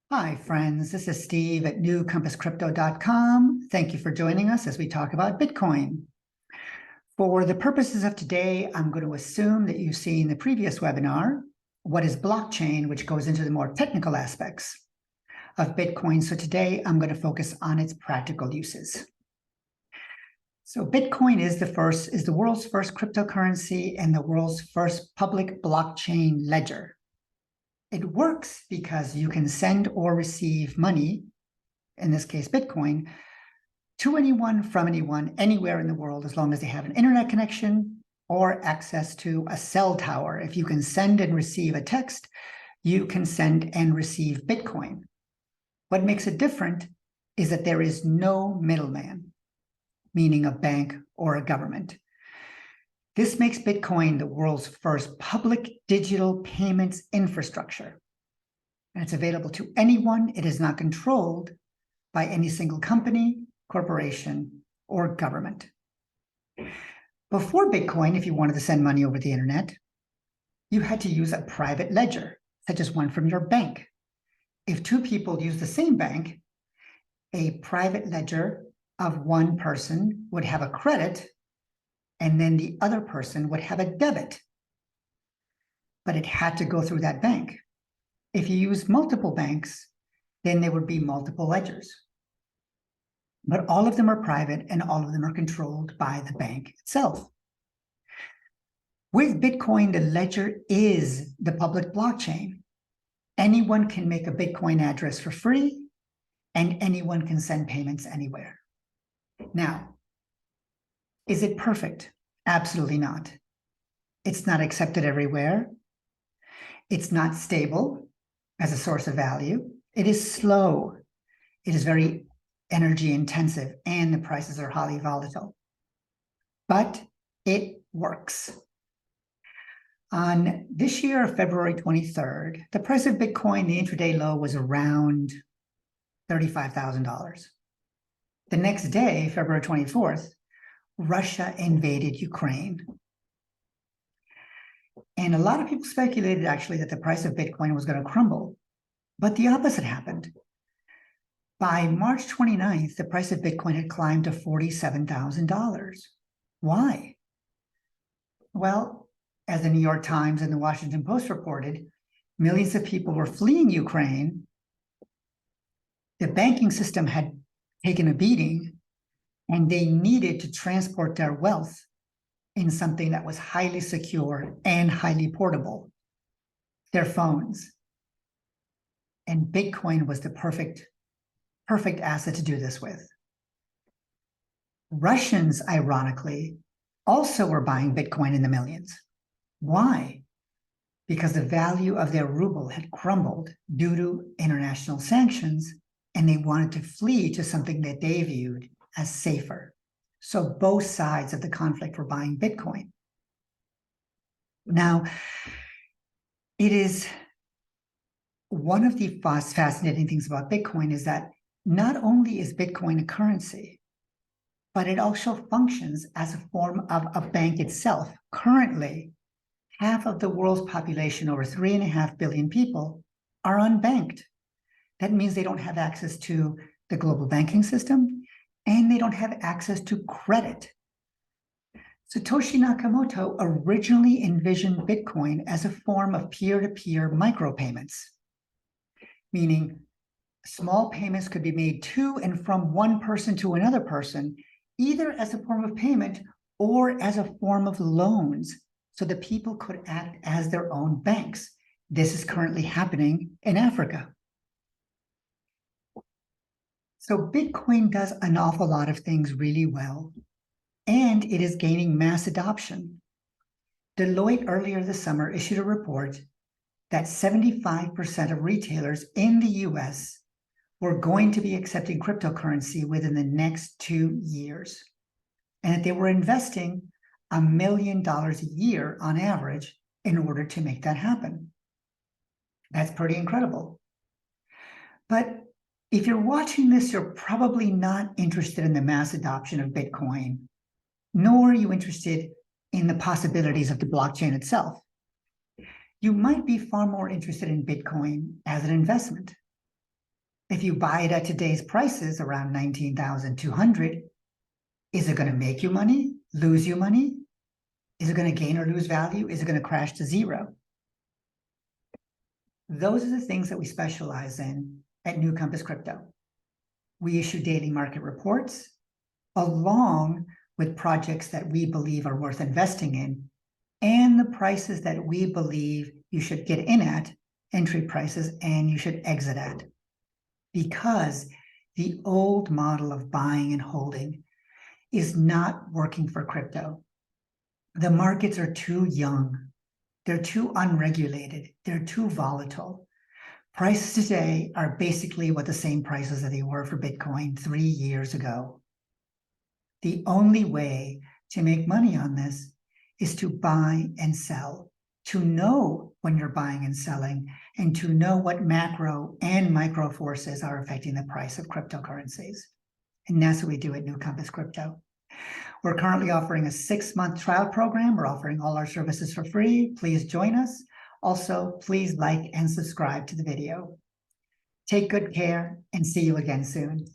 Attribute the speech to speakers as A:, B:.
A: Hi, friends. This is Steve at newcompasscrypto.com. Thank you for joining us as we talk about Bitcoin. For the purposes of today, I'm going to assume that you've seen the previous webinar, What is Blockchain, which goes into the more technical aspects of Bitcoin. So today, I'm going to focus on its practical uses. So Bitcoin is the world's first cryptocurrency and the world's first public blockchain ledger. It works because you can send or receive money, in this case, Bitcoin, to anyone, from anyone, anywhere in the world, as long as they have an internet connection or access to a cell tower. If you can send and receive a text, you can send and receive Bitcoin. What makes it different is that there is no middleman, meaning a bank or a government. This makes Bitcoin the world's first public digital payments infrastructure. And it's available to anyone. It is not controlled by any single company, corporation, or government. Before Bitcoin, if you wanted to send money over the internet, you had to use a private ledger, such as one from your bank. If two people use the same bank, a private ledger of one person would have a credit, and then the other person would have a debit. But it had to go through that bank. If you use multiple banks, then there would be multiple ledgers. But all of them are private and all of them are controlled by the bank itself. With Bitcoin, the ledger is the public blockchain. Anyone can make a Bitcoin address for free, and anyone can send payments anywhere. Now, is it perfect? Absolutely not. It's not accepted everywhere. It's not stable as a source of value. It is slow. It is very energy intensive, and the prices are highly volatile. But it works. On this year, February 23rd, the price of Bitcoin, the intraday low, was around $35,000. The next day, February 24th, Russia invaded Ukraine. And a lot of people speculated, actually, that the price of Bitcoin was going to crumble. But the opposite happened. By March 29th, the price of Bitcoin had climbed to $47,000. Why? Well, as the New York Times and the Washington Post reported, millions of people were fleeing Ukraine. The banking system had taken a beating, and they needed to transport their wealth in something that was highly secure and highly portable, their phones. And Bitcoin was the perfect asset to do this with. Russians, ironically, also were buying Bitcoin in the millions. Why? Because the value of their ruble had crumbled due to international sanctions, and they wanted to flee to something that they viewed as safer. So both sides of the conflict were buying Bitcoin. Now, it is one of the fascinating things about Bitcoin is that not only is Bitcoin a currency, but it also functions as a form of a bank itself. Currently, half of the world's population, over 3.5 billion people, are unbanked. That means they don't have access to the global banking system, and they don't have access to credit. Satoshi Nakamoto originally envisioned Bitcoin as a form of peer-to-peer micropayments, meaning small payments could be made to and from one person to another person, either as a form of payment or as a form of loans, so that people could act as their own banks. This is currently happening in Africa. So Bitcoin does an awful lot of things really well, and it is gaining mass adoption. Deloitte earlier this summer issued a report that 75% of retailers in the US were going to be accepting cryptocurrency within the next 2 years, and that they were investing $1 million a year on average in order to make that happen. That's pretty incredible. But if you're watching this, you're probably not interested in the mass adoption of Bitcoin, nor are you interested in the possibilities of the blockchain itself. You might be far more interested in Bitcoin as an investment. If you buy it at today's prices around 19,200, is it going to make you money, lose you money? Is it going to gain or lose value? Is it going to crash to zero? Those are the things that we specialize in at New Compass Crypto. We issue daily market reports along with projects that we believe are worth investing in and the prices that we believe you should get in at, entry prices, and you should exit at. Because the old model of buying and holding is not working for crypto. The markets are too young. They're too unregulated. They're too volatile. Prices today are basically what the same prices that they were for Bitcoin 3 years ago. The only way to make money on this is to buy and sell, to know when you're buying and selling, and to know what macro and micro forces are affecting the price of cryptocurrencies. And that's what we do at New Compass Crypto. We're currently offering a 6-month trial program. We're offering all our services for free. Please join us. Also, please like and subscribe to the video. Take good care and see you again soon.